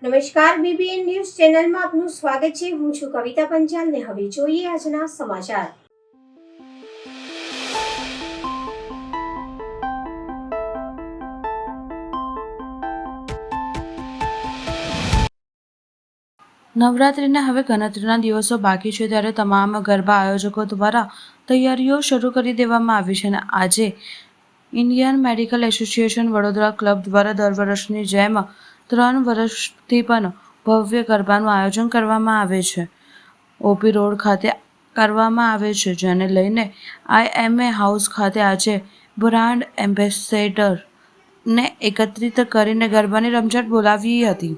નમસ્કાર, BBN news ચેનલમાં આપનું સ્વાગત છે. હું છું કવિતા પંચાલ ને હવે જોઈએ આજના સમાચાર. નવરાત્રિના હવે ગણતરીના દિવસો બાકી છે, ત્યારે તમામ ગરબા આયોજકો દ્વારા તૈયારીઓ શરૂ કરી દેવામાં આવી છે. અને આજે Indian medical association Vadodara club દ્વારા દર વર્ષની જેમ 3 વર્ષથી પણ ભવ્ય ગરબાનું આયોજન કરવામાં આવે છે. ઓપી રોડ ખાતે કરવામાં આવે છે, જેને લઈને IMA હાઉસ ખાતે આજે બ્રાન્ડ એમ્બેસેડરને એકત્રિત કરીને ગરબાની રમઝટ બોલાવી હતી.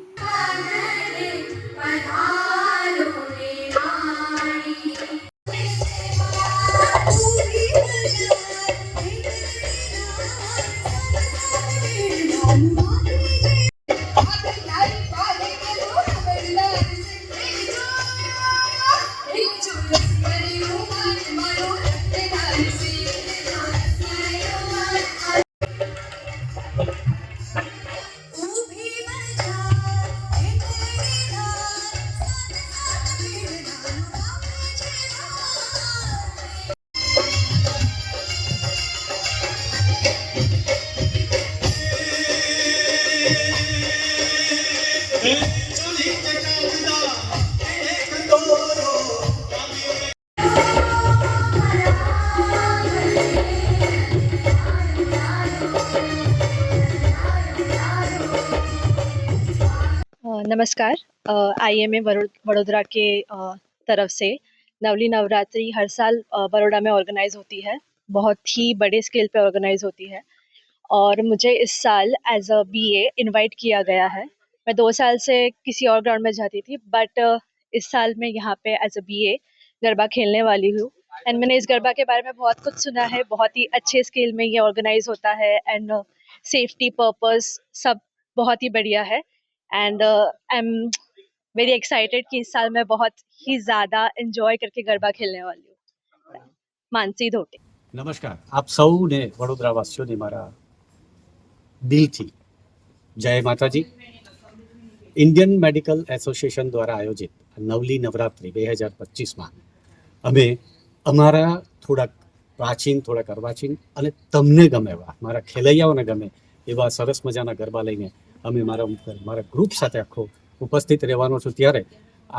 नमस्कार। IMA वडोदरा के तरफ से नवली नवरात्रि हर साल बड़ोड़ा में ऑर्गेनाइज होती है। बहुत ही बड़े स्केल पे ऑर्गेनाइज होती है और मुझे इस साल एज अ BA इनवाइट किया गया है। मैं 2 साल से किसी और ग्राउंड में जाती थी, बट इस साल मैं यहाँ पे एज अ BA गरबा खेलने वाली हूँ। एंड मैंने इस गरबा के बारे में बहुत कुछ सुना है। बहुत ही अच्छे स्केल में ये ऑर्गेनाइज होता है एंड सेफ्टी पर्पस सब बहुत ही बढ़िया है। And I am very excited कि इस साल मैं बहुत ही ज़्यादा एंजॉय करके गरबा खेलने वाली हूँ। मानसी धोटे। नमस्कार, आप સૌને વડોદરાવાસીઓને મારા દિલથી જય માતાજી. ઇન્ડિયન મેડિકલ એસોસિએશન દ્વારા આયોજિત નવલી નવરાત્રિ 2025માં અમે અમારા થોડાક પ્રાચીન, થોડાક અર્વાચીન અને તમને ગમે એવા, મારા ખેલૈયાઓને ગમે એવા સરસ મજાના ગરબા લઈને અમે મારા ગ્રુપ સાથે આખો ઉપસ્થિત રહેવાનો છું. ત્યારે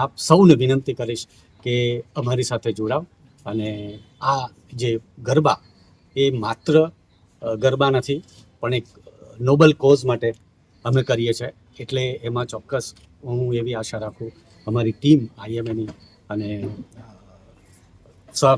આપ સૌને વિનંતી કરીશ કે અમારી સાથે જોડાવ. અને આ જે ગરબા એ માત્ર ગરબા નથી, પણ એક નોબલ કોઝ માટે અમે કરીએ છીએ. એટલે એમાં ચોક્કસ હું એવી આશા રાખું અમારી ટીમ IMAની અને સર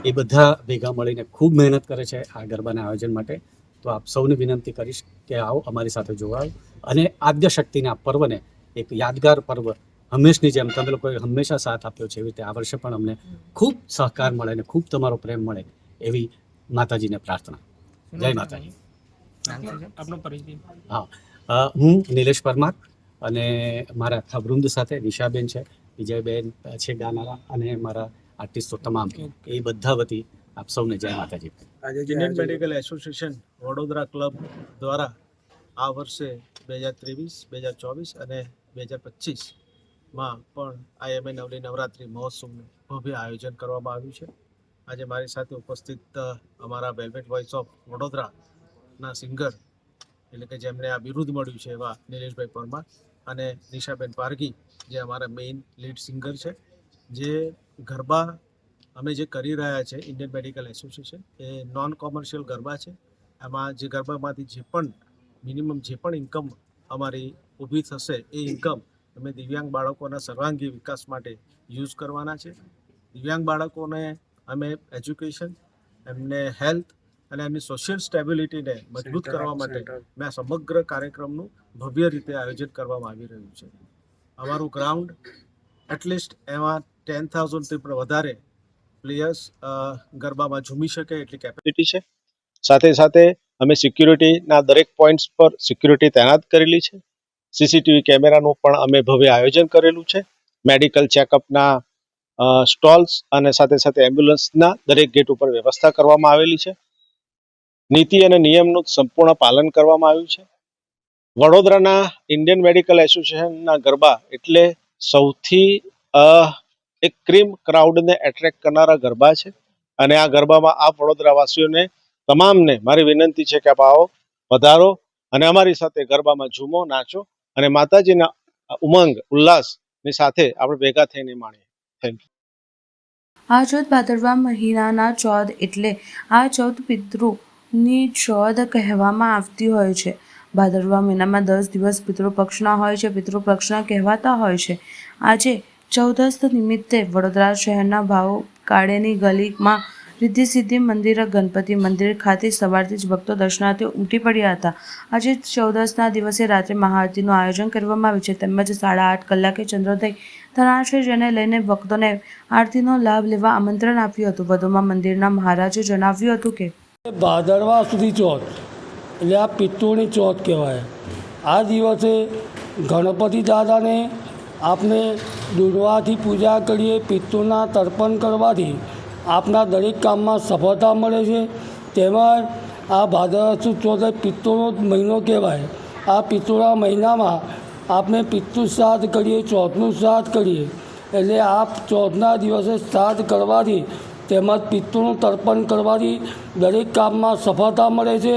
એ બધા ભેગા મળીને ખૂબ મહેનત કરે છે આ ગરબાના આયોજન માટે. તો આપ સૌને વિનંતી કરીશ કે આવો, અમારી સાથે જોડાઓ અને આદ્યશક્તિના પર્વને એક યાદગાર પર્વ હંમેશની જેમ તમે લોકોએ હંમેશા સાથ આપ્યો છે, એવી રીતે આ વર્ષે પણ અમને ખૂબ સહકાર મળે અને ખૂબ તમારો પ્રેમ મળે એવી માતાજીને પ્રાર્થના. જય માતાજી. હા, હું નિલેશ પરમાર અને મારા આખા વૃંદ સાથે નિશાબેન છે, વિજયબેન છે ગાનારા, અને મારા આર્ટિસ્ટો તમામ, એ બધા વતી આપ સૌને જય માતાજી. Indian medical association Vadodara club દ્વારા આ વર્ષે 2023, 2024 અને 2025માં પણ IMA નવલી નવરાત્રિ મહોત્સવનું ભવ્ય આયોજન કરવામાં આવ્યું છે. આજે મારી સાથે ઉપસ્થિત અમારા વેલ્વેટ વોઇસ ઓફ વડોદરાના સિંગર, એટલે કે જેમને આ બિરુદ મળ્યું છે એવા નિલેશભાઈ પરમાર અને નિશાબેન પારગી, જે અમારા મેઇન લીડ સિંગર છે. જે ગરબા અમે જે કરી રહ્યા છે ઇન્ડિયન મેડિકલ એસોસિએશન, એ નોન કોમર્શિયલ ગરબા છે. એમાં જે ગરબામાંથી જે પણ ઇન્કમ અમારી ઊભી થશે, એ ઇન્કમ અમે દિવ્યાંગ બાળકોના સર્વાંગી વિકાસ માટે યુઝ કરવાના છે. દિવ્યાંગ બાળકોને અમે એજ્યુકેશન, એમને હેલ્થ અને એમની સોશિયલ સ્ટેબિલિટીને મજબૂત કરવા માટે મેં સમગ્ર કાર્યક્રમનું ભવ્ય રીતે આયોજન કરવામાં આવી રહ્યું છે. અમારું ગ્રાઉન્ડ એટલીસ્ટ એમાં 10,000થી પણ વધારે પ્લેયર્સ ગરબામાં ઝૂમી શકે એટલી કેપેસિટી છે. સાથે સાથે અમે સિક્યુરિટીના દરેક પોઈન્ટ્સ પર સિક્યુરિટી તૈનાત કરેલી છે. CCTV કેમેરાનું પણ અમે ભવ્ય આયોજન કરેલું છે. મેડિકલ ચેકઅપના સ્ટોલ્સ અને સાથે સાથે એમ્બ્યુલન્સના દરેક ગેટ ઉપર વ્યવસ્થા કરવામાં આવેલી છે. નીતિ અને નિયમનું સંપૂર્ણ પાલન કરવામાં આવ્યું છે. વડોદરાના ઇન્ડિયન મેડિકલ એસોસિએશનના ગરબા એટલે સૌથી એક ક્રીમ ક્રાઉડને એટ્રેક્ટ કરનારા ગરબા છે. અને આ ગરબામાં આપ વડોદરાવાસીઓને તમામને મારી વિનંતી છે કે આપ આવો, પધારો અને અમારી સાથે ગરબામાં ઝૂમો, નાચો અને માતાજીના ઉમંગ ઉલ્લાસની સાથે આપણે ભેગા થઈને માણીએ. Thank you. આ ચોથ ભાદરવા મહિનાના ચોથ એટલે આ ચૌદ પિતૃની ચોથ કહેવામાં આવતી હોય છે. ભાદરવા મહિનામાં 10 દિવસ પિતૃપક્ષના હોય છે. પિતૃપક્ષના કહેવાતા હોય છે. આજે ચૌદસ નિમિત્તે વડોદરા શહેરના ભાવકાળેની ગલીમાં રિદ્ધિ સિદ્ધિ મંદિર ગણપતિ મંદિર ખાતે સવારથી જ ભક્તો દર્શનાર્થે ઉમટી પડ્યા હતા. આજે ચૌદસના દિવસે રાત્રે મહાઆરતીનું આયોજન કરવામાં આવ્યું છે. તેમજ 8:30 કલાકે ચંદ્રોદય થનાર છે, જેને લઈને ભક્તોને આરતીનો લાભ લેવા આમંત્રણ આપ્યું હતું. વધુમાં મંદિરના મહારાજે જણાવ્યું હતું કે ભાદરવા સુધી ચોથ એટલે આ પિતૃની ચોથ કહેવાય. આ દિવસે ગણપતિ દાદાને આપણે દૂધવાથી પૂજા કરીએ. પિતૃના તર્પણ કરવાથી આપના દરેક કામમાં સફળતા મળે છે. તેમજ આ ભાદરવા સુદ ચોથ પિતૃનો મહિનો કહેવાય. આ પિતૃના મહિનામાં આપણે પિતૃ શ્રાદ્ધ કરીએ, ચોથનું શ્રાદ્ધ કરીએ. એટલે આ ચોથના દિવસે શ્રાદ્ધ કરવાથી તેમજ પિતૃનું તર્પણ કરવાથી દરેક કામમાં સફળતા મળે છે.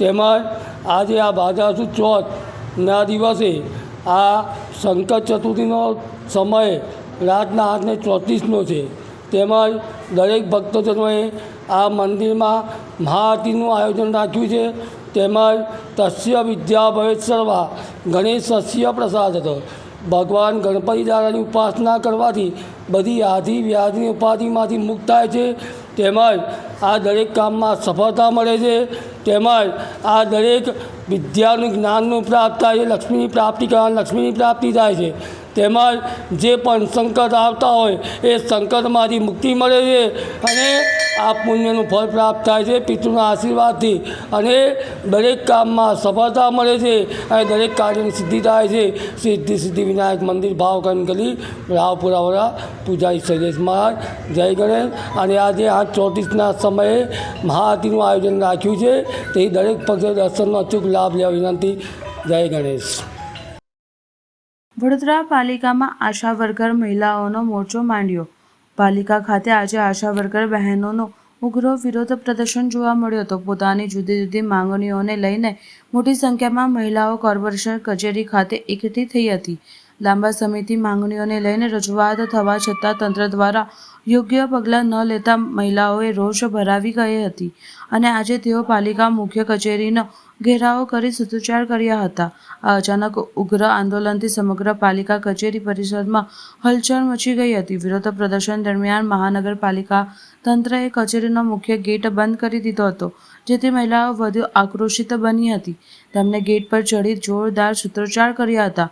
તેમજ આજે આ ભાદરવા સુદ ચોથના દિવસે આ સંકટ ચતુર્થીનો સમય રાતના 8:34 છે. તેમજ દરેક ભક્તજનોએ આ મંદિરમાં મહાઆરતીનું આયોજન રાખ્યું છે. તેમજ તસ્ય વિદ્યા ભવેત સર્વા ગણેશસ્ય પ્રસાદ હતો. ભગવાન ગણપતિ દાદાની ઉપાસના કરવાથી બધી આધિ વ્યાધિની ઉપાધિમાંથી મુક્ત થાય છે. તેમજ આ દરેક કામમાં સફળતા મળે છે. તેમજ આ દરેક વિદ્યાનું જ્ઞાનનું પ્રાપ્ત થાય છે. લક્ષ્મીની પ્રાપ્તિ કરવાની લક્ષ્મીની પ્રાપ્તિ થાય છે. તેમજ જે પણ સંકટ આવતા હોય એ સંકટમાંથી મુક્તિ મળે છે અને આ પુણ્યનું ફળ પ્રાપ્ત થાય છે પિતૃના આશીર્વાદથી. અને દરેક કામમાં સફળતા મળે છે અને દરેક કાર્યની સિદ્ધિ થાય છે. સિદ્ધિ સિદ્ધિ વિનાયક મંદિર ભાવકન ગલી રાવપુરાવાળા પૂજારી શૈલેષ મહારાજ. જય ગણેશ. અને આજે 8:34ના સમયે મહાઆરતીનું આયોજન રાખ્યું છે. તે દરેક ભક્તો દર્શનનો અચૂક લાભ લેવા વિનંતી. જય ગણેશ. વડોદરા પાલિકામાં આશા વર્કર મહિલાઓનો મોરચો માંડ્યો. પાલિકા ખાતે આજે આશા વર્કર બહેનોનો ઉગ્ર વિરોધ પ્રદર્શન જોવા મળ્યો હતો. પોતાની જુદી જુદી માંગણીઓને લઈને મોટી સંખ્યામાં મહિલાઓ કોર્પોરેશન કચેરી ખાતે એકઠી થઈ હતી. લાંબા સમયથી માંગણીઓને લઈને રજૂઆત થવા છતાં તંત્ર દ્વારા યોગ્ય પગલાં ન લેતા મહિલાઓએ રોષ ભરાવી ગઈ હતી અને આજે તેઓ પાલિકા મુખ્ય કચેરીનો ઘેરાવો કરી સૂત્રોચ્ચાર કર્યા હતા. આ અચાનક ઉગ્ર આંદોલનથી સમગ્ર પાલિકા કચેરી પરિસરમાં હલચલ મચી ગઈ હતી. વિરોધ પ્રદર્શન દરમિયાન મહાનગરપાલિકા તંત્રએ કચેરીનો મુખ્ય ગેટ બંધ કરી દીધો હતો, જેથી મહિલાઓ વધુ આક્રોશિત બની હતી. તેમણે ગેટ પર ચડી જોરદાર સૂત્રોચ્ચાર કર્યા હતા.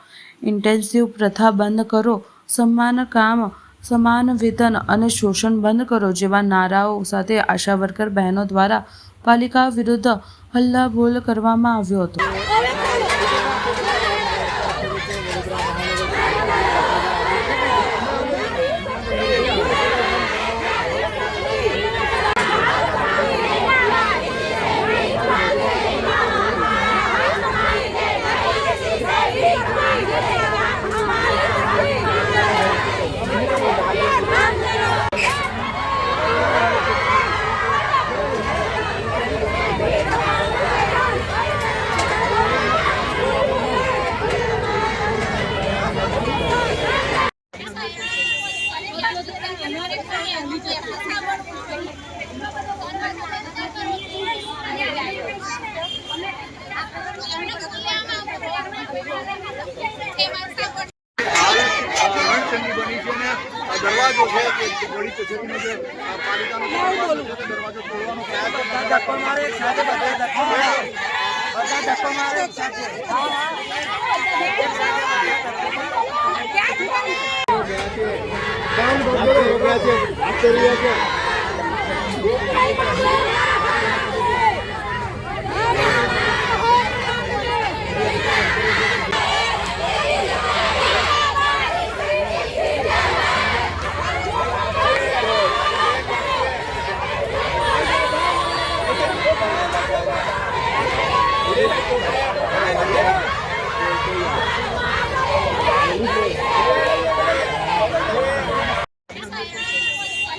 ઇન્ટેન્સિવ પ્રથા બંધ કરો, સમાન કામ સમાન વેતન અને શોષણ બંધ કરો જેવા નારાઓ સાથે આશા વર્કર બહેનો દ્વારા પાલિકા વિરુદ્ધ હલ્લાબોલ કરવામાં આવ્યો હતો. દરવાજો છે કે ગોળી તો છે કે પાલિકાનો દરવાજો તોડવાનો પ્રયાસ ધક્કો મારે એક સાથે બધા ધક્કો મારે એક સાથે કામ બગડો હો ગયા છે આશ્ચર્ય છે.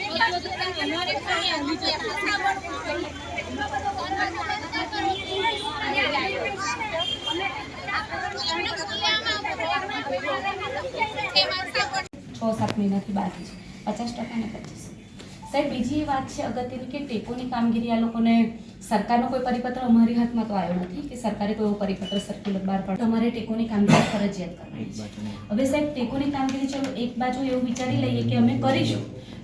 છ સાત મહિનાથી બાકી છે 50% ને 25%. સાહેબ બીજી વાત છે અગત્યની કે ટેકોની કામગીરી આ લોકોને સરકારનો કોઈ પરિપત્ર અમારી હાથમાં તો આવ્યો નથી કે સરકારે કોઈ એવો પરિપત્ર સર્ક્યુલર બહાર પાડ્યો અમારે ટેકોની કામગીરી ફરજિયાત કરવાની છે. હવે સાહેબ ટેકોની કામગીરી ચલો એક બાજુ એવું વિચારી લઈએ કે અમે કરીશું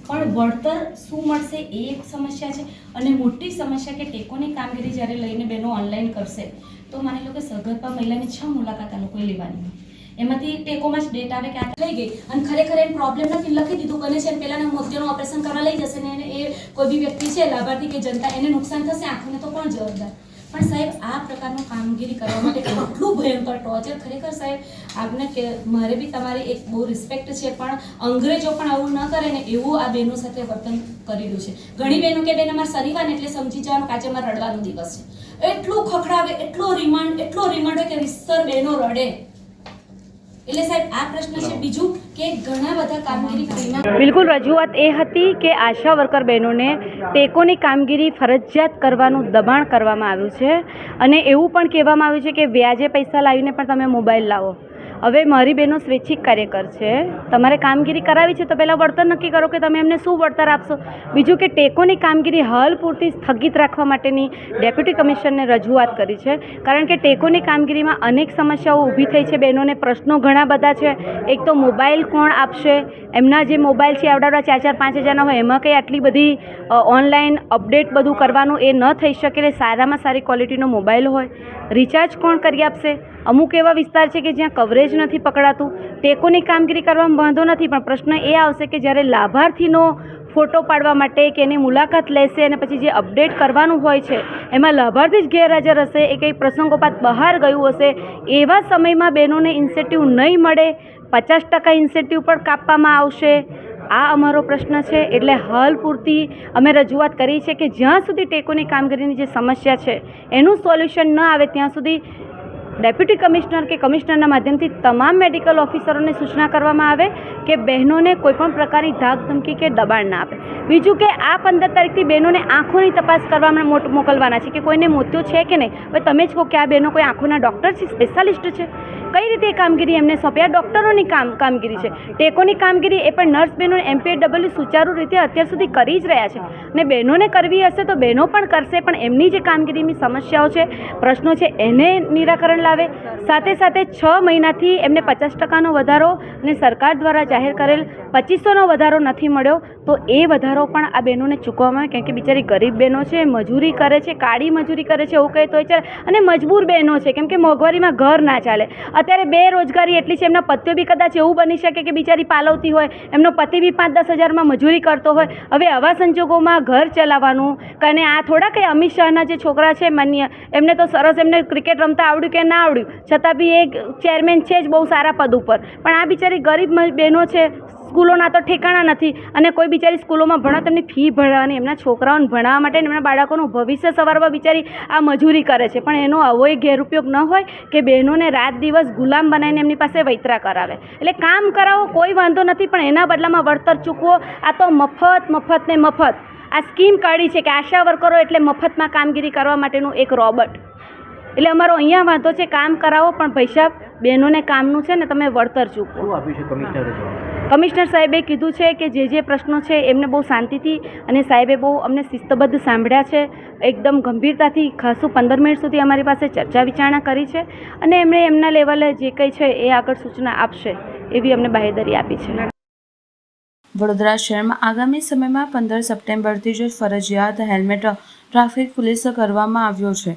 પણ વળતર શું મળશે એ એક સમસ્યા છે અને મોટી સમસ્યા કે ટેકોની કામગીરી જ્યારે લઈને બહેનો ઓનલાઈન કરશે તો માની લો કે સગર્ભા મહિલાની 6 મુલાકાત આ લોકોએ લેવાની હોય એમાંથી ટેકોમાં જ ડેટ આવે કે આ થઈ ગઈ અને ખરેખર એને પ્રોબ્લેમ નથી લખી દીધું કને છે પહેલાંના મોતિયાનું ઓપરેશન કરવા લઈ જશે ને એને એ કોઈ બી વ્યક્તિ છે લાભાર્થી કે જનતા એને નુકસાન થશે આંખોને તો કોણ જવાબદાર. પણ સાહેબ આ પ્રકારનું કામગીરી કરવા માટે કેટલું ભયંકર ટોર્ચર ખરેખર સાહેબ આપને કે મારે બી તમારી એક બહુ રિસ્પેક્ટ છે પણ અંગ્રેજો પણ આવું ન કરે ને એવું આ બહેનો સાથે વર્તન કરેલું છે. ઘણી બહેનો કે બેન અમારે શનિવાર એટલે સમજી જવાનું કે આજે અમારે રડવાનો દિવસ છે એટલું ખખડાવે એટલો રિમાન્ડ હોય કે વિસ્તર બહેનો રડે. એટલે સાહેબ આ પ્રશ્ન છે. બીજું કે ઘણા બધા કામગીરી ફ્રીમાં બિલકુલ રજૂઆત એ હતી કે આશા વર્કર બહેનોને ટેકોની કામગીરી ફરજિયાત કરવાનું દબાણ કરવામાં આવ્યું છે અને એવું પણ કહેવામાં આવ્યું છે કે વ્યાજે પૈસા લાવીને પણ તમે મોબાઈલ લાવો. હવે મારી બહેનો સ્વૈચ્છિક કાર્યકર છે, તમારે કામગીરી કરાવી છે તો પહેલાં વળતર નક્કી કરો કે તમે એમને શું વળતર આપશો. બીજું કે ટેકોની કામગીરી હાલ પૂરતી સ્થગિત રાખવા માટેની ડેપ્યુટી કમિશનરને રજૂઆત કરી છે કારણ કે ટેકોની કામગીરીમાં અનેક સમસ્યાઓ ઊભી થઈ છે. બહેનોને પ્રશ્નો ઘણા બધા છે. એક તો મોબાઈલ કોણ આપશે, એમના જે મોબાઈલ છે આવડા 4,000 5,000ના હોય એમાં કંઈ આટલી બધી ઓનલાઈન અપડેટ બધું કરવાનું એ ન થઈ શકે. એટલે સારામાં સારી ક્વોલિટીનો મોબાઈલ હોય. રિચાર્જ કોણ કરી આપશે. અમુક એવા વિસ્તાર છે કે જ્યાં કવરેજ નથી પકડાતું. ટેકોની કામગીરી કરવામાં વાંધો નથી પણ પ્રશ્ન એ આવશે કે જ્યારે લાભાર્થીનો ફોટો પાડવા માટે કે એની મુલાકાત લેશે અને પછી જે અપડેટ કરવાનું હોય છે એમાં લાભાર્થી જ ગેરહાજર હશે, એ કંઈ પ્રસંગોપાત બહાર ગયું હશે, એવા સમયમાં બહેનોને ઇન્સેન્ટિવ નહીં મળે, 50% ઇન્સેન્ટિવ પણ કાપવામાં આવશે. આ અમારો પ્રશ્ન છે. એટલે હાલ પૂરતી અમે રજૂઆત કરી છે કે જ્યાં સુધી ટેકોની કામગીરીની જે સમસ્યા છે એનું સોલ્યુશન ન આવે ત્યાં સુધી ડેપ્યુટી કમિશનર કે કમિશનરના માધ્યમથી તમામ મેડિકલ ઓફિસરોને સૂચના કરવામાં આવે કે બહેનોને કોઈપણ પ્રકારની ધાક ધમકી કે દબાણ ના આપે. બીજું કે આ 15 તારીખથી બહેનોને આંખોની તપાસ કરવામાં મોકલવાના છે કે કોઈને મોતિયો છે કે નહીં. હવે તમે જ કહો કે આ બહેનો કોઈ આંખોના ડૉક્ટર છે, સ્પેશિયાલિસ્ટ છે, કઈ રીતે એ કામગીરી એમને સોંપી? આ ડૉક્ટરોની કામગીરી છે. ટેકોની કામગીરી એ પણ નર્સ બહેનો MPW સુચારુ રીતે અત્યાર સુધી કરી જ રહ્યા છે અને બહેનોને કરવી હશે તો બહેનો પણ કરશે. પણ એમની જે કામગીરીની સમસ્યાઓ છે, પ્રશ્નો છે, એને નિરાકરણ લાવે. સાથે સાથે 6 મહિનાથી એમને 50%નો વધારો અને સરકાર દ્વારા જાહેર કરેલ 2500નો વધારો નથી મળ્યો તો એ વધારો પણ આ બહેનોને ચૂકવવામાં આવે. કારણ કે બિચારી ગરીબ બહેનો છે, મજૂરી કરે છે, કાળી મજૂરી કરે છે, એવું કહે તોય ચાલે, અને મજબૂર બહેનો છે કેમ કે મોંઘવારીમાં ઘર ના ચાલે. અત્યારે બેરોજગારી એટલી છે, એમના પતિઓ બી કદાચ એવું બની શકે કે બિચારી પાલવતી હોય, એમનો પતિ બી 5-10 હજારમાં મજૂરી કરતો હોય. હવે આવા સંજોગોમાં ઘર ચલાવવાનું અને આ થોડા કંઈ અમિત શાહના જે છોકરા છે માન્ય, એમને તો સરસ એમને ક્રિકેટ રમતા આવડ્યું કે ના આવડ્યું, છતાં બી એક ચેરમેન છે જ બહુ સારા પદ ઉપર. પણ આ બિચારી ગરીબ બહેનો છે, સ્કૂલોના તો ઠેકાણા નથી અને કોઈ બિચારી સ્કૂલોમાં ભણાવ તેમની ફી ભરવાની, એમના છોકરાઓને ભણાવવા માટે એમના બાળકોનું ભવિષ્ય સવારવા બિચારી આ મજૂરી કરે છે. પણ એનો આવો ગેરઉપયોગ ન હોય કે બહેનોને રાત દિવસ ગુલામ બનાવીને એમની પાસે વૈતરા કરાવે. એટલે કામ કરાવો કોઈ વાંધો નથી પણ એના બદલામાં વળતર ચૂકવો. આ તો મફત ને મફત આ સ્કીમ કાઢી છે કે આશા વર્કરો એટલે મફતમાં કામગીરી કરવા માટેનું એક રોબોટ. એટલે અમારો અહીંયા વાંધો છે, કામ કરાવો પણ પૈસા બહેનોને કામનું છે ને તમે વળતર ચૂકવો. કમિશનર સાહેબે કીધું છે કે જે પ્રશ્નો છે એમને બહુ શાંતિથી અને સાહેબે બહુ અમને શિસ્તબદ્ધ સાંભળ્યા છે, એકદમ ગંભીરતાથી ખાસું 15 મિનિટ સુધી અમારી પાસે ચર્ચા વિચારણા કરી છે અને એમણે એમના લેવલે જે કંઈ છે એ આગળ સૂચના આપશે એવી અમને બાહેધરી આપી છે. વડોદરા શહેરમાં આગામી સમયમાં 15 સપ્ટેમ્બરથી જ ફરજિયાત હેલ્મેટ ટ્રાફિક પોલીસ કરવામાં આવ્યો છે,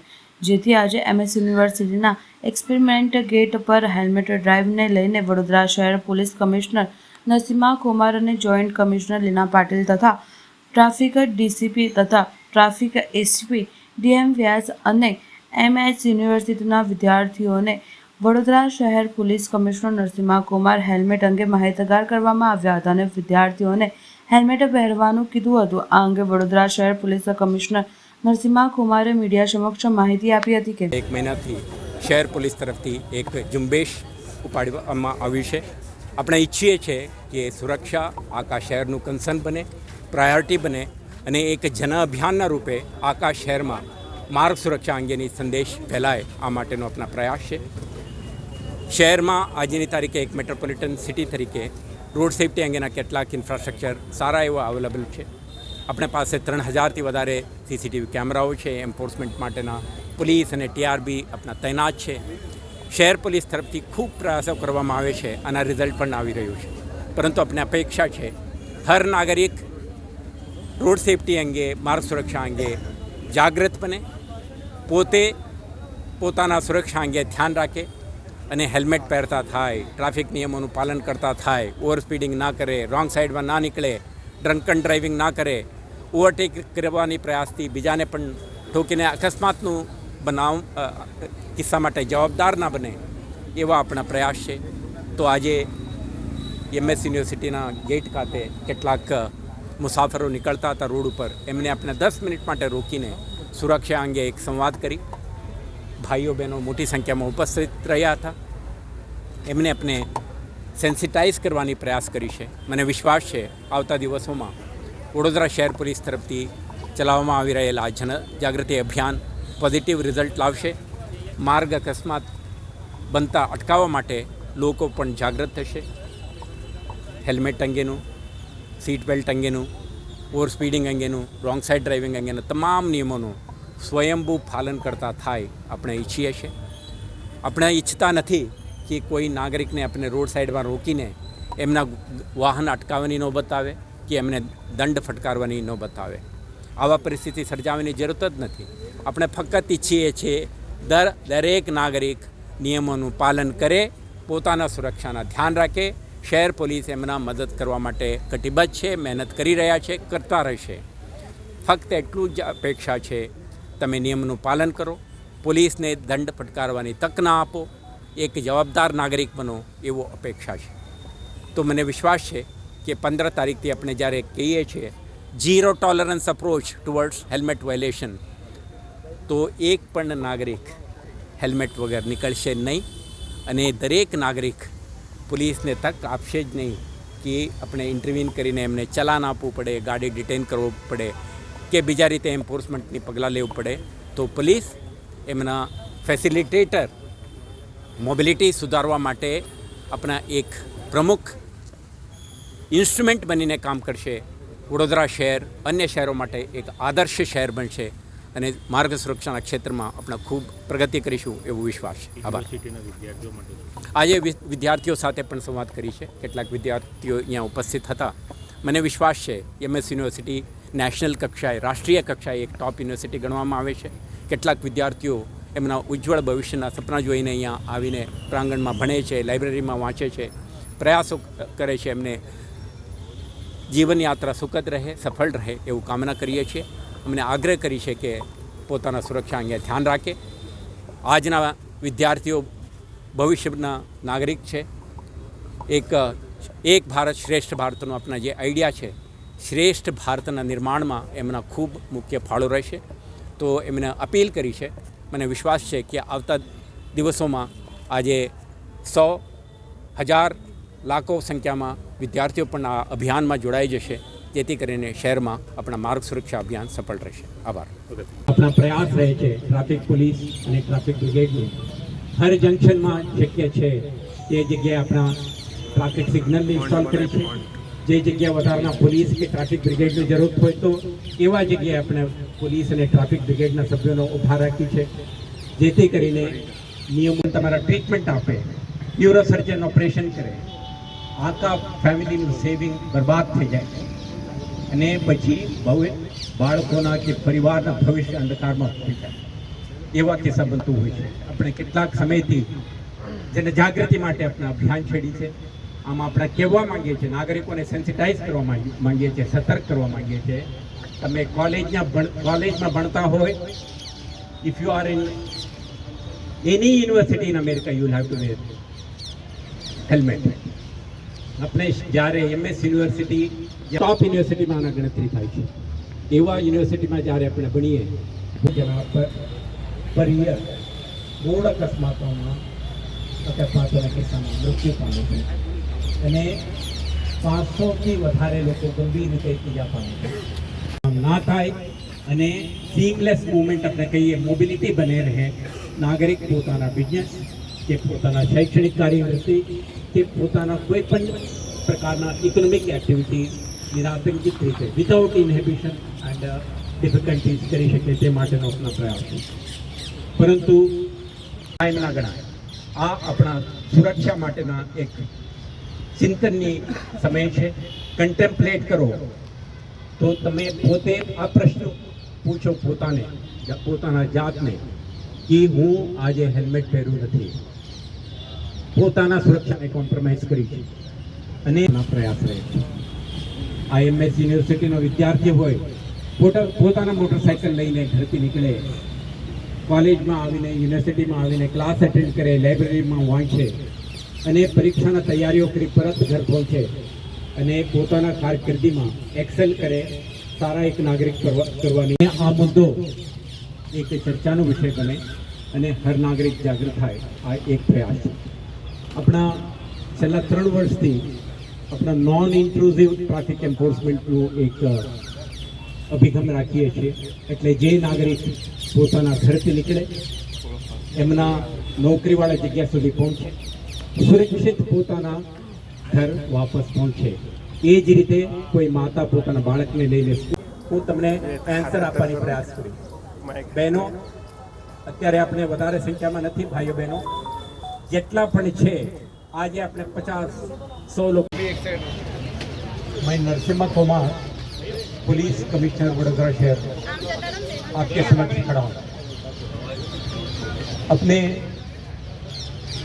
જેથી આજે MS યુનિવર્સિટીના એક્સપેરિમેન્ટ ગેટ પર હેલ્મેટ ડ્રાઈવને લઈને વડોદરા શહેર પોલીસ કમિશનર નસીમા કુમાર અને જોઈન્ટ કમિશનર લીના પાટીલ તથા ટ્રાફિક DCP તથા ટ્રાફિક ACP DM વ્યાસ અને MS યુનિવર્સિટીના વિદ્યાર્થીઓને વડોદરા શહેર police commissioner Narasimha Kumar helmet અંગે માહિતગાર કરવામાં આવ્યા હતા અને વિદ્યાર્થીઓને હેલ્મેટ પહેરવાનું કીધું હતું. આ અંગે વડોદરા શહેર પોલીસ કમિશનર નરસિમ્હા કુમારે મીડિયા સમક્ષ માહિતી આપી હતી કે 1 મહિનાથી શહેર પોલીસ તરફથી એક ઝુંબેશ ઉપાડવામાં આવ્યું છે. આપણે ઈચ્છીએ છીએ કે સુરક્ષા આખા શહેરનું કન્સર્ન બને પ્રાયોરિટી બને અને એક જન અભિયાનના રૂપે આખા શહેરમાં માર્ગ સુરક્ષા અંગેની સંદેશ ફેલાય, આ માટેનો આપણા પ્રયાસ છે. શહેરમાં આજની તારીખે એક મેટ્રોપોલિટન સિટી તરીકે રોડ સેફટી અંગેના કેટલાક ઇન્ફ્રાસ્ટ્રક્ચર સારા એવા અવેલેબલ છે. આપણે પાસે 3000થી વધારે સીસીટીવી કેમેરાઓ છે. એન્ફોર્સમેન્ટ માટેના પોલીસ અને ટીઆરબી આપણા તૈનાત છે. શહેર પોલીસ તરફથી ખૂબ પ્રયાસો કરવામાં આવે છે. આના રિઝલ્ટ પણ આવી રહ્યું છે. પરંતુ આપણે અપેક્ષા છે હર નાગરિક રોડ સેફટી અંગે, માર્ગ સુરક્ષા અંગે જાગૃત બને, પોતે પોતાના સુરક્ષા અંગે ધ્યાન રાખે અને હેલ્મેટ પહેરતા થાય, ટ્રાફિક નિયમોનું પાલન કરતા થાય, ઓવર સ્પીડિંગ ના કરે, રોંગ સાઈડમાં ના નીકળે, ડ્રંકન ડ્રાઇવિંગ ના કરે, ઓવરટેક કરવાની પ્રયાસથી બીજાને પણ ઠોકીને અકસ્માતનું બનાવ કિસ્સા માટે જવાબદાર ના બને, એવા આપણા પ્રયાસ છે. તો આજે MS યુનિવર્સિટીના ગેટ ખાતે કેટલાક મુસાફરો નીકળતા હતા રોડ ઉપર, એમને આપણે 10 મિનિટ માટે રોકીને સુરક્ષા અંગે એક સંવાદ કરી. ભાઈઓ બહેનો મોટી સંખ્યામાં ઉપસ્થિત રહ્યા હતા. એમને આપણે સેન્સિટાઇઝ કરવાની પ્રયાસ કરી છે. મને વિશ્વાસ છે આવતા દિવસોમાં વડોદરા શહેર પોલીસ તરફથી ચલાવવામાં આવી રહેલા આ જન જાગૃતિ અભિયાન પોઝિટિવ રિઝલ્ટ લાવશે. માર્ગ અકસ્માત બનતા અટકાવવા માટે લોકો પણ જાગૃત થશે. હેલ્મેટ અંગેનું, સીટ બેલ્ટ અંગેનું, ઓવર સ્પીડિંગ અંગેનું, રોંગ સાઈડ ડ્રાઇવિંગ અંગેના તમામ નિયમોનું સ્વયંભૂ પાલન કરતા થાય આપણે ઈચ્છીએ છીએ. આપણે ઈચ્છતા નથી કે કોઈ નાગરિકને આપણે રોડ સાઈડમાં રોકીને એમના વાહન અટકાવવાની નોબત આવે કે એમને દંડ ફટકારવાની નોબત આવે. આવા પરિસ્થિતિ સર્જાવવાની જરૂરત જ નથી. આપણે ફક્ત ઈચ્છીએ છીએ દરેક નાગરિક નિયમોનું પાલન કરે, પોતાના સુરક્ષાના ધ્યાન રાખે. શહેર પોલીસ એમના મદદ કરવા માટે કટિબદ્ધ છે, મહેનત કરી રહ્યા છે, કરતા રહેશે. ફક્ત એટલું જ અપેક્ષા છે, તમે નિયમનું પાલન કરો, પોલીસને દંડ ફટકારવાની તક ના આપો, એક જવાબદાર નાગરિક બનો, એવો અપેક્ષા છે. તો મને વિશ્વાસ છે કે 15 તારીખથી આપણે જ્યારે કહીએ છીએ zero tolerance approach towards helmet violation, તો એક પણ નાગરિક હેલ્મેટ વગર નીકળશે નહીં. અને દરેક નાગરિક પોલીસને તક આપશે જ નહીં કે આપણે ઇન્ટરવ્યૂ કરીને એમને ચલાન આપવું પડે, ગાડી ડિટેન કરવું પડે કે બીજા રીતે એન્ફોર્સમેન્ટની પગલાં લેવું પડે. તો પોલીસ એમના ફેસિલિટેટર મોબિલિટી સુધારવા માટે આપણા એક પ્રમુખ ઇન્સ્ટ્રુમેન્ટ બનીને કામ કરશે. વડોદરા શહેર અન્ય શહેરો માટે એક આદર્શ શહેર બનશે અને માર્ગ સુરક્ષાના ક્ષેત્રમાં આપણે ખૂબ પ્રગતિ કરીશું એવો વિશ્વાસ છે. આભાર. આજે વિદ્યાર્થીઓ સાથે પણ સંવાદ કરી છે. કેટલાક વિદ્યાર્થીઓ અહીંયા ઉપસ્થિત હતા. મને વિશ્વાસ છે MS યુનિવર્સિટી નેશનલ કક્ષાએ, રાષ્ટ્રીય કક્ષાએ એક ટોપ યુનિવર્સિટી ગણવામાં આવે છે. કેટલાક વિદ્યાર્થીઓ એમના ઉજ્જવળ ભવિષ્યના સપના જોઈને અહીંયા આવીને પ્રાંગણમાં ભણે છે, લાઇબ્રેરીમાં વાંચે છે, પ્રયાસો કરે છે. એમને જીવનયાત્રા સુખદ રહે, સફળ રહે એવું કામના કરીએ છીએ. અમને આગ્રહ કરી છે કે પોતાના સુરક્ષા અંગે ધ્યાન રાખે. આજના વિદ્યાર્થીઓ ભવિષ્યના નાગરિક છે. એક ભારત શ્રેષ્ઠ ભારતનો આપણા જે આઈડિયા છે, શ્રેષ્ઠ ભારતના નિર્માણમાં એમના ખૂબ મુખ્ય ફાળો રહેશે. તો એમને અપીલ કરી છે. મને વિશ્વાસ છે કે આવતા દિવસોમાં આજે 100, 1000, લાખો સંખ્યામાં વિદ્યાર્થીઓ પણ આ અભિયાનમાં જોડાઈ જશે, જેથી કરીને શહેરમાં આપણા માર્ગ સુરક્ષા અભિયાન સફળ રહેશે. આભાર. આપણા પ્રયાસ રહે છે ટ્રાફિક પોલીસ અને ટ્રાફિક બ્રિગેડનું હર જંકશનમાં શક્ય છે તે જગ્યાએ આપણા ટ્રાફિક સિગ્નલને ઇન્સ્ટોલ કરી છે. જે જગ્યાએ વધારાના પોલીસ કે ટ્રાફિક બ્રિગેડની જરૂર હોય તો એવા જગ્યાએ આપણે પોલીસ અને ટ્રાફિક બ્રિગેડના સભ્યોનો ઊભા રાખી છે, જેથી કરીને નિયમો તમારા ટ્રીટમેન્ટ આપે, ન્યુરો સર્જન ઓપરેશન કરે, આખા ફેમિલીનું સેવિંગ બરબાદ થઈ જાય અને પછી બાળકોના કે પરિવારના ભવિષ્ય અંધકારમાં થઈ જાય, એવા કિસ્સા બનતું હોય છે. આપણે કેટલાક સમયથી જેને જાગૃતિ માટે આપણે અભિયાન છેડી છે. આમાં આપણે કહેવા માંગીએ છીએ, નાગરિકોને સેન્સિટાઇઝ કરવા માંગીએ છીએ, સતર્ક કરવા માંગીએ છીએ. તમે કોલેજમાં ભણતા હોય, if you are in any university in America you will have to wear helmet. આપણે જ્યારે MS યુનિવર્સિટી ટોપ યુનિવર્સિટીમાં આના ગણતરી થાય છે, એવા યુનિવર્સિટીમાં જ્યારે આપણે ભણીએ પર યર રોડ અકસ્માતોના કિસ્સામાં મૃત્યુ પામે છે. અને 500થી વધારે લોકો ગંભીર રીતે ઈજા પામે છે. આમ ના થાય અને સીમલેસ મૂવમેન્ટ આપણે કહીએ, મોબિલિટી બને રહે, નાગરિક પોતાના બિઝનેસ કે પોતાના શૈક્ષણિક કાર્યવૃત્તિ કે પોતાના કોઈ પણ પ્રકારના ઇકોનોમિક એક્ટિવિટી નિરાતંકિત રીતે વિધાઉટ ઇનહિબિશન એન્ડ ડિફિકલ્ટીઝ કરી શકે તે માટેનો આપણા પ્રયાસ છે. પરંતુ ટાઈમ ના ગણાય. આ આપણા સુરક્ષા માટેના એક ચિંતનની સમય છે. કન્ટેમ્પલેટ કરો તો તમે પોતે આ પ્રશ્ન પૂછો પોતાના જાતને કે હું આજે હેલ્મેટ પહેર્યું નથી, પોતાના સુરક્ષાને કોમ્પ્રોમાઇઝ કરી છે અને પ્રયાસ રહે છે. IMS યુનિવર્સિટીનો વિદ્યાર્થી હોય, પોતાના મોટરસાઇકલ લઈને ઘરથી નીકળે, કોલેજમાં આવીને યુનિવર્સિટીમાં આવીને ક્લાસ એટેન્ડ કરે, લાઇબ્રેરીમાં વાંચે અને પરીક્ષાના તૈયારીઓ કરી પરત ઘર પહોંચે અને પોતાના કારકિર્દીમાં એક્સેલ કરે, સારા એક નાગરિક કરવાની આ મુદ્દો એક ચર્ચાનો વિષય બને અને હર નાગરિક જાગૃત થાય. આ એક પ્રયાસ છે. આપણા છેલ્લા 3 વર્ષથી આપણા નોન ઇન્ટ્રુઝિવ ટ્રાફિક એન્ફોર્સમેન્ટનું એક અભિગમ રાખીએ છીએ. એટલે જે નાગરિક પોતાના ઘરથી નીકળે, એમના નોકરીવાળા જગ્યા સુધી પહોંચે, સુરક્ષિત પોતાના ઘર વાપસ પહોંચે. એ જ રીતે કોઈ માતા પોતાના બાળકને લઈને, હું તમને આન્સર આપવાની પ્રયાસ કરી. બહેનો, અત્યારે આપણે વધારે સંખ્યામાં નથી, ભાઈઓ બહેનો જેટલા પણ છે, આજે આપણે 50-100 લોકો. मैं नरसिम्हा तोमर, पुलिस कमिश्नर वडोदरा शहर आपके समक्ष खड़ा हूँ. अपने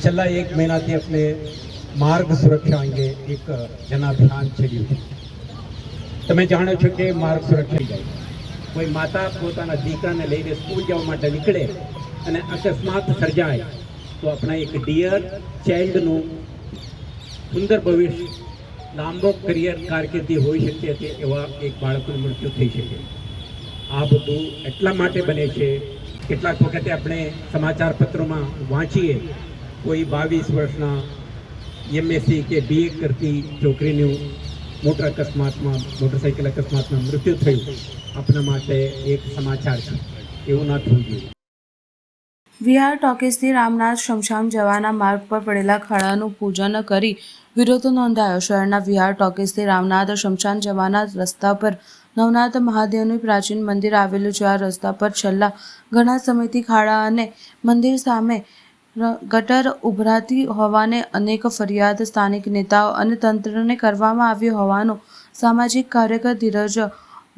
छेल्ला 1 महीनाથી अपने मार्ग सुरक्षा अंगे एक जनाभियान चल्યું છે. તમે જાણો છો કે માર્ગ સુરક્ષા જાય, કોઈ માતા પોતાના દીકરાને લઈને સ્કૂલ જવા માટે નીકળે અને અકસ્માત સર્જાય તો આપણા એક ડિયર ચાઇલ્ડનું સુંદર ભવિષ્ય, લાંબો કરિયર કારકિર્દી હોઈ શકતી હતી એવા એક બાળકનું મૃત્યુ થઈ શકે. આ બધું એટલા માટે બને છે, કેટલાક વખતે આપણે સમાચાર પત્રોમાં વાંચીએ કોઈ 22 વર્ષના MSc કે BA કરતી છોકરીનું મોટરસાઇકલ અકસ્માતમાં મૃત્યુ થયું. આપણા માટે એક સમાચાર છે. એવું ના થવું જોઈએ. વિહાર ટોકીઝથી રામનાથ શમશાન જવાના માર્ગ પર પડેલા ખાડાનું પૂજન કરી વિરોધ નોંધાયો. શહેરના વિહાર ટોકીઝથી રામનાથ શમશાન જવાના રસ્તા પર નવનાથ મહાદેવનું પ્રાચીન મંદિર આવેલું છે. આ રસ્તા પર છેલ્લા ઘણા સમયથી ખાડા અને મંદિર સામે ગટર ઉભરાતી હોવાને અનેક ફરિયાદ સ્થાનિક નેતાઓ અને તંત્રને કરવામાં આવી હોવાનું સામાજિક કાર્યકર ધીરજ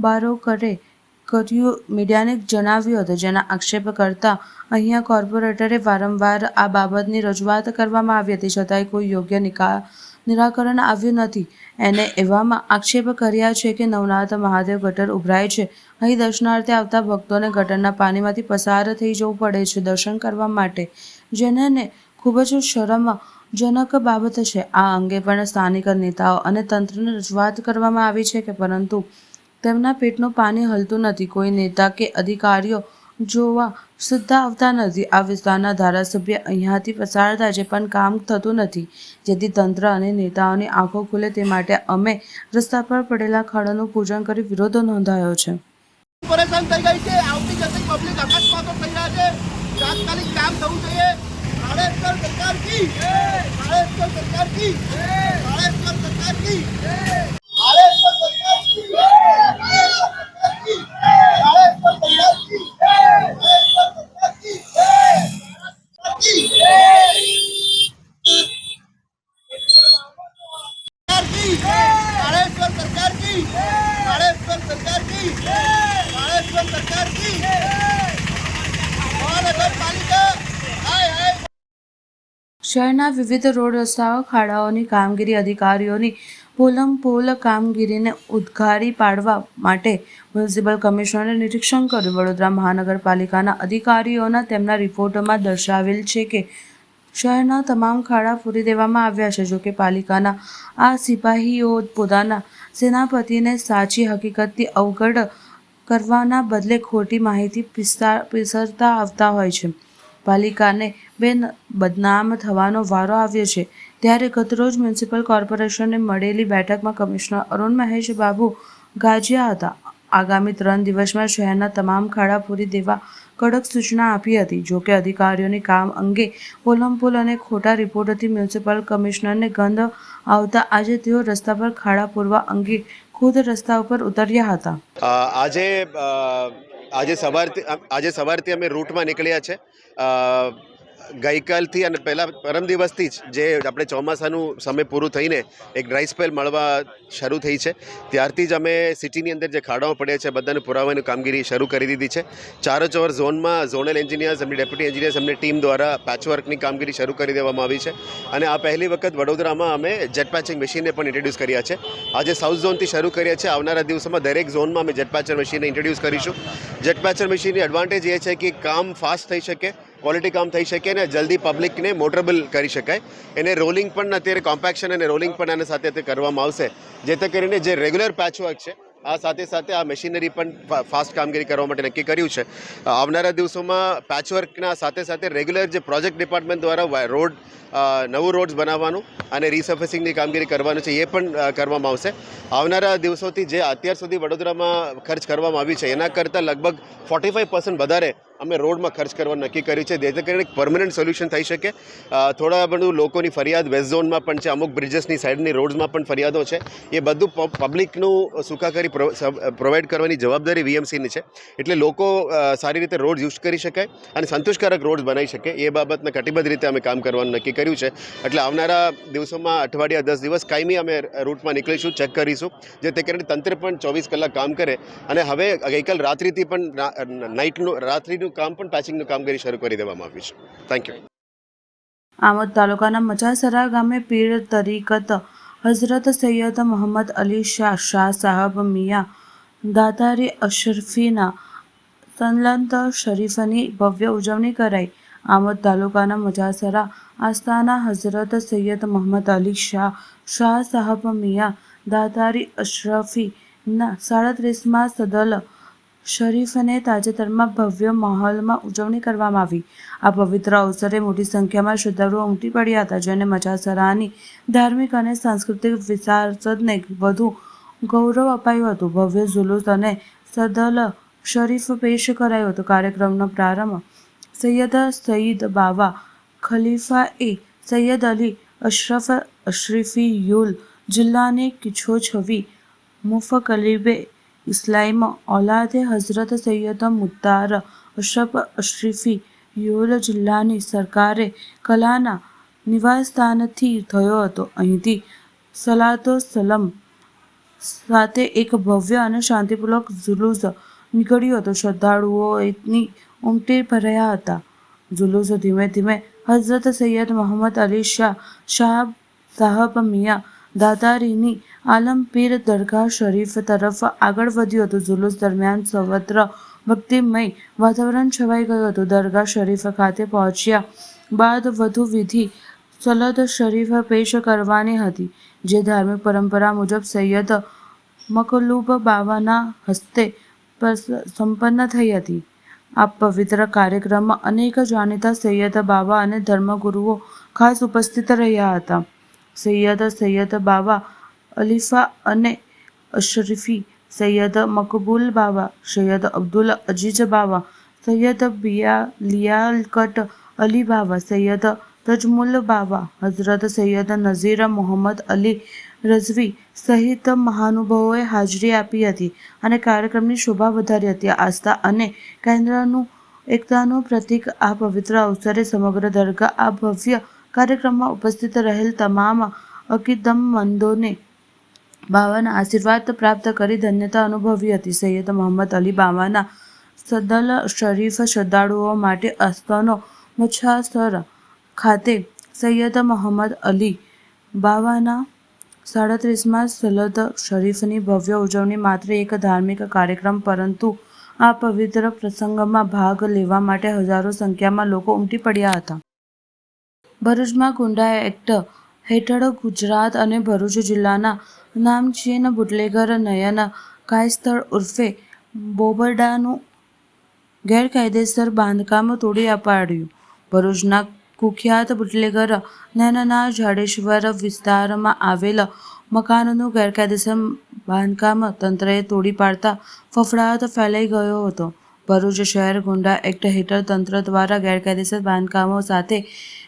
બારોકરે મીડિયાને જણાવ્યું હતું. જેના આક્ષેપ કરતા અહીંયા કોર્પોરેટરે વારંવાર આ બાબતની રજૂઆત કરવામાં આવી હતી, છતાંય કોઈ યોગ્ય નિરાકરણ આવ્યું નથી. એને એવામાં આક્ષેપ કર્યા છે કે નવનાથ મહાદેવ ગટર ઉભરાય છે. અહીં દર્શનાર્થે આવતા ભક્તોને ગટરના પાણીમાંથી પસાર થઈ જવું પડે છે દર્શન કરવા માટે, જેને ખૂબ જ શરમજનક બાબત છે. આ અંગે પણ સ્થાનિક નેતાઓ અને તંત્રને રજૂઆત કરવામાં આવી છે કે પરંતુ તેમના પેટનું પાણી હલતું નથી. કોઈ નેતા કે અધિકારીઓ જોવા સુદ્ધા આવતા નથી. આ વિસ્તારના ધારાસભ્ય અહીંયાથી પસાર થાય છે પણ કામ થતું નથી, જેથી તંત્ર અને નેતાઓની આંખો ખુલે તે માટે અમે રસ્તા પર પડેલા ખાડાનું પૂજન કરી વિરોધ નોંધાયો છે. પરેશાન થઈ ગઈ છે. આવતી જતી પબ્લિક અકસ્માતો થઈ રહ્યા છે. તાત્કાલિક કામ થવું જોઈએ. महाराष्ट्र सरकार की, महाराष्ट्र सरकार की, महाराष्ट्र सरकार की, महाराष्ट्र सरकार की, महाराष्ट्र सरकार की, महाराष्ट्र सरकार की, महाराष्ट्र सरकार की, महाराष्ट्र सरकार की, महानगरपालिका શહેરના વિવિધ રોડ રસ્તાઓ ખાડાઓની કામગીરી અધિકારીઓની પોલમપોલ કામગીરીને ઉદ્ઘારી પાડવા માટે મ્યુનિસિપલ કમિશનરે નિરીક્ષણ કર્યું. વડોદરા મહાનગરપાલિકાના અધિકારીઓના તેમના રિપોર્ટમાં દર્શાવેલ છે કે શહેરના તમામ ખાડા પૂરી દેવામાં આવ્યા છે. જોકે પાલિકાના આ સિપાહીઓ પોતાના સેનાપતિને સાચી હકીકતથી અવગત કરવાના બદલે ખોટી માહિતી પીસરતા આવતા હોય છે. પાલિકાને બદનામ થવાનો વારો આવ્યો છે. ત્યારે ગતરોજ મ્યુનિસિપલ કોર્પોરેશનને મળેલી બેઠકમાં કમિશનર અરુણ મહેશ બાબુ ગાજ્યા હતા. આગામી 3 દિવસમાં શહેરના તમામ ખાડા પૂરી દેવા કડક સૂચના આપી હતી. જોકે અધિકારીઓની કામ અંગે પોલમપોલ અને ખોટા રિપોર્ટોથી મ્યુનિસિપલ કમિશનરને ગંધ આવતા આજે તેઓ રસ્તા પર ખાડા પૂરવા અંગે ખુદ રસ્તા ઉપર ઉતર્યા હતા. આજે સવારથી અમે રૂટમાં નીકળ્યા છે. ગઈકાલથી અને પહેલાં પરમ દિવસથી જ જે આપણે ચોમાસાનું સમય પૂરું થઈને એક ડ્રાય સ્પેલ મળવા શરૂ થઈ છે, ત્યારથી જ અમે સિટીની અંદર જે ખાડાઓ પડ્યા છે બધાને પુરાવાની કામગીરી શરૂ કરી દીધી છે. ચારોચોર ઝોનમાં ઝોનલ એન્જિનિયર્સ, એમની ડેપ્યુટી એન્જિનિયર્સ, એમની ટીમ દ્વારા પેચવર્કની કામગીરી શરૂ કરી દેવામાં આવી છે. અને આ પહેલી વખત વડોદરામાં અમે જેટ પેચિંગ મશીનને પણ ઇન્ટ્રોડ્યુસ કર્યા છે. આજે સાઉથ ઝોનથી શરૂ કર્યા છે. આવનારા દિવસોમાં દરેક ઝોનમાં અમે જેટ પેચર મશીનને ઇન્ટ્રોડ્યુસ કરીશું. જેટ પેચર મશીનની એડવાન્ટેજ એ છે કે કામ ફાસ્ટ થઈ શકે, ક્વોલિટી કામ થઈ શકે અને જલ્દી પબ્લિકને મોટરેબલ કરી શકાય. એને રોલિંગ પણ અત્યારે કોમ્પેક્શન અને રોલિંગ પણ આના સાથે કરવામાં આવશે, જેથી કરીને જે રેગ્યુલર પેચવર્ક છે આ સાથે આ મશીનરી પણ ફાસ્ટ કામગીરી કરવા માટે નક્કી કર્યું છે. આવનારા દિવસોમાં પેચવર્કના સાથે રેગ્યુલર જે પ્રોજેક્ટ ડિપાર્ટમેન્ટ દ્વારા નવું રોડ્સ બનાવવાનું અને રીસર્ફેસિંગની કામગીરી કરવાનું છે એ પણ કરવામાં આવશે. આવનારા દિવસોથી જે અત્યાર સુધી વડોદરામાં ખર્ચ કરવામાં આવ્યું છે એના કરતાં લગભગ 45% વધારે અમે રોડમાં ખર્ચ કરવાનું નક્કી કર્યું છે, જેથી કરીને એક પરમનન્ટ સોલ્યુશન થઈ શકે. થોડા બધું લોકોની ફરિયાદ વેસ્ટ ઝોનમાં પણ છે, અમુક બ્રિજેસની સાઈડની રોડ્સમાં પણ ફરિયાદો છે. એ બધું પબ્લિકનું સુખાકારી પ્રોવાઈડ કરવાની જવાબદારી વીએમસીની છે. એટલે લોકો સારી રીતે રોડ યુઝ કરી શકાય અને સંતોષકારક રોડ્સ બનાવી શકે એ બાબતને કટિબદ્ધ રીતે અમે કામ કરવાનું નક્કી કર્યું છે. એટલે આવનારા દિવસોમાં અઠવાડિયા 10 દિવસ કાયમી અમે રૂટમાં નીકળીશું, ચેક કરીશું, જેથી કરીને તંત્ર પણ 24 કલાક કામ કરે. અને હવે ગઈકાલ રાત્રિથી પણ રાત્રિનું કામ પણ પેચિંગનું કામગીરી શરૂ કરી દેવામાં આવ્યું છે. Thank you. આમોદ તાલુકાના મચાસરા ગામે પીર તરીકત હઝરત સૈયદ મોહમ્મદ અલી શાહ સાહબ મિયાં દાતારી અશરફીના સનલત શરીફની ભવ્ય ઉજવણી કરાઈ. આમોદ તાલુકાના મચાસરા આસ્થાના હઝરત સૈયદ મોહમ્મદ અલી શાહ સાહબ મિયાં દાતારી અશરફીના 37મા સદલ શરીફને તાજેતરમાં ભવ્ય માહોલમાં ઉજવણી કરવામાં આવી. આ પવિત્ર અવસરે મોટી સંખ્યામાં શ્રદ્ધાળુઓ ઉમટી પડ્યા હતા, જેને મચાસરાની ધાર્મિક અને સાંસ્કૃતિક વિરાસતને વધુ ગૌરવ અપાયું હતું. ભવ્ય જુલુસ અને સદલ શરીફ પેશ કરાયો હતો. કાર્યક્રમનો પ્રારંભ સઈદ બાવા ખલીફા-એ સૈયદ અલી અશરફ અશરીફીયુલ જિલ્લાની કિછોછવી મુફકલીબે ઇસ્લામ ઔલાદે હઝરત સૈયદ મુખ્તાર અશરફ અશરીફીયુલ જિલ્લાની સરકારે કલાના નિવાસસ્થાનથી થયો હતો. અહીંથી સલાતો સલામ સાથે એક ભવ્ય અને શાંતિપૂર્વક જુલુસ નીકળ્યો હતો. શ્રદ્ધાળુઓની ઉમટી ભર્યા હતા. જુલુસ ધીમે ધીમે હઝરત સૈયદ મોહમ્મદ અલી શાહ સાહબ મિયાં દાતારીની આલમપીર દરગાહ શરીફ તરફ આગળ વધ્યું હતું. જુલુસ દરમિયાન સર્વત્ર ભક્તિમય વાતાવરણ છવાઈ ગયું હતું. દરગાહ શરીફ ખાતે પહોંચ્યા બાદ વધુ વિધિ સલત શરીફ પેશ કરવાની હતી, જે ધાર્મિક પરંપરા મુજબ સૈયદ મકલુબ બાવાના હસ્તે સંપન્ન થઈ હતી. આ પવિત્ર કાર્યક્રમમાં અનેક જાણીતા સૈયદ બાવા અને ધર્મગુરુઓ ખાસ ઉપસ્થિત રહ્યા હતા. સૈયદ બાવા અલીફા અને અશરીફી, સૈયદ મકબૂલ બાવા, સૈયદ અબ્દુલ અજીઝ બાવા, સૈયદ લિયાકત અલી બાવા, સૈયદ તજમુલ બાવા, હઝરત સૈયદ નઝીર મોહમ્મદ અલી રઝવી સહિત મહાનુભાવોએ હાજરી આપી હતી અને કાર્યક્રમની શોભા વધારી હતી. આસ્થા અને કેન્દ્રનું એકતાનું પ્રતીક આ પવિત્ર અવસરે સમગ્ર દરગાહ આ ભવ્ય કાર્યક્રમમાં ઉપસ્થિત રહેલ તમામ અકીદતમંદોને બાવાના આશીર્વાદ પ્રાપ્ત કરી ધન્યતા અનુભવી હતી. સૈયદ મોહમ્મદ અલી બાવાના સદલ શરીફ શ્રદ્ધાળુઓ માટે આસ્થાનો મચાસર ખાતે સૈયદ મોહમ્મદ અલી બાવાના 37મા સલદ શરીફની ભવ્ય ઉજવણી માત્ર એક ધાર્મિક કાર્યક્રમ, પરંતુ આ પવિત્ર પ્રસંગમાં ભાગ લેવા માટે હજારો સંખ્યામાં લોકો ઉમટી પડ્યા હતા. ભરૂચમાં ગુંડા એક્ટ હેઠળ ગુજરાત અને ભરૂચ જિલ્લાના નામચીન બુટલેગર નયન કાયસ્થળ ઉર્ફે બોબડાનું ગેરકાયદેસર બાંધકામ તોડી પાડ્યું. ભરૂચના કુખ્યાત બુટલેગર નયનના જાડેશ્વર વિસ્તારમાં આવેલ મકાનનું ગેરકાયદેસર બાંધકામ તંત્રએ તોડી પાડતા ફફડાટ ફેલાઈ ગયો હતો. ભરૂચ શહેર ગુંડા એક્ટ હેઠળ તંત્ર દ્વારા ગેરકાયદેસર બાંધકામો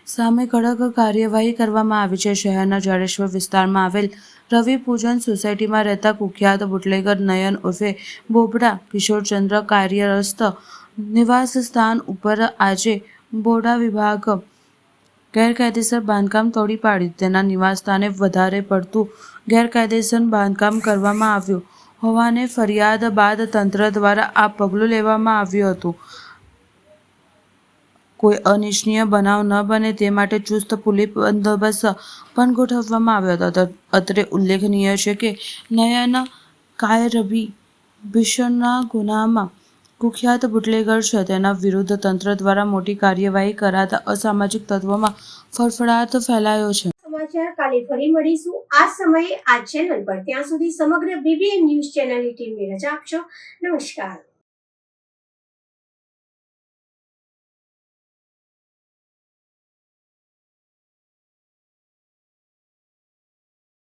સામે કડક કાર્યવાહી કરવામાં આવી છે. શહેરના જાડેશ્વર વિસ્તારમાં આવેલ રવિ પૂજન સોસાયટીમાં રહેતા કુખ્યાત બુટલેગર નયન ઉર્ફે બોબડા કિશોરચંદ્ર કાર્યરસ્ત નિવાસ સ્થાન ઉપર આજે બોડા વિભાગ ગેરકાયદેસર બાંધકામ તોડી પાડ્યું. તેના નિવાસસ્થાને વધારે પડતું ગેરકાયદેસર બાંધકામ કરવામાં આવ્યું હોવાની ફરિયાદ બાદ તંત્ર દ્વારા આ પગલું લેવામાં આવ્યું હતું. કોઈ અનિચ્છનીય બનાવ ન બને તે માટે ચુસ્ત પોલીસ બંદોબસ્ત પણ ગોઠવવામાં આવ્યો હતો. અત્રે ઉલ્લેખનીય છે કે નયન કાયરબી ભીષણના ગુનામાં કુખ્યાત બુટલેગર છે. તેના વિરુદ્ધ તંત્ર દ્વારા મોટી કાર્યવાહી કરાતા અસામાજિક તત્વોમાં ફફડાટ ફેલાયો છે. સમાચાર કાલે ફરી મળીશું આ સમયે આ ચેનલ પર. ત્યાં સુધી સમગ્ર BBN ન્યૂઝ ચેનલની ટીમને રજા આપશો. નમસ્કાર.